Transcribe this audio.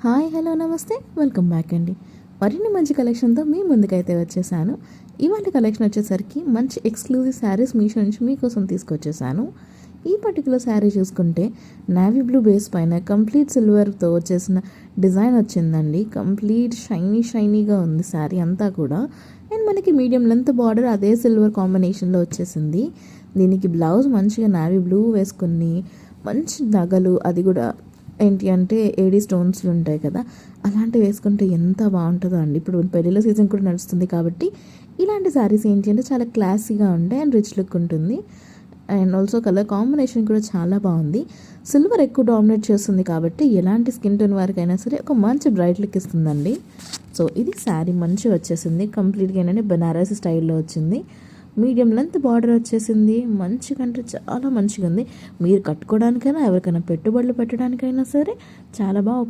Hi hello నమస్తే welcome back అండి. మరిన్ని మంచి కలెక్షన్తో మీ ముందుకైతే వచ్చేసాను. ఇవాళ కలెక్షన్ వచ్చేసరికి మంచి ఎక్స్క్లూజివ్ శారీస్ మీషో నుంచి మీకోసం తీసుకొచ్చేసాను. ఈ పర్టికులర్ శారీ చూసుకుంటే నావీ బ్లూ బేస్ పైన కంప్లీట్ సిల్వర్తో వచ్చేసిన డిజైన్ వచ్చిందండి. కంప్లీట్ షైనీగా ఉంది శారీ అంతా కూడా. అండ్ మనకి మీడియం లెంత్ బార్డర్ అదే సిల్వర్ కాంబినేషన్లో వచ్చేసింది. దీనికి బ్లౌజ్ మంచిగా నావీ బ్లూ వేసుకుని మంచి నగలు, అది కూడా ఏంటి అంటే ఏడీ స్టోన్స్లు ఉంటాయి కదా, అలాంటివి వేసుకుంటే ఎంత బాగుంటుందో అండి. ఇప్పుడు పెళ్ళిళ్ళ సీజన్ కూడా నడుస్తుంది కాబట్టి ఇలాంటి శారీస్ ఏంటి అంటే చాలా క్లాసీగా ఉంటాయి అండ్ రిచ్ లుక్ ఉంటుంది. అండ్ ఆల్సో కలర్ కాంబినేషన్ కూడా చాలా బాగుంది. సిల్వర్ ఎక్కువ డామినేట్ చేస్తుంది కాబట్టి ఎలాంటి స్కిన్ టోన్ వారికైనా సరే ఒక మంచి బ్రైట్ లుక్ ఇస్తుందండి. సో ఇది శారీ మంచిగా వచ్చేసింది. కంప్లీట్గా ఏంటంటే బనారసి స్టైల్లో వచ్చింది. మీడియం లెంత్ బార్డర్ వచ్చేసింది. మంచిగా అంటే చాలా మంచిగా ఉంది. మీరు కట్టుకోవడానికైనా ఎవరికైనా పెట్టుబడులు పెట్టడానికైనా సరే చాలా బాగా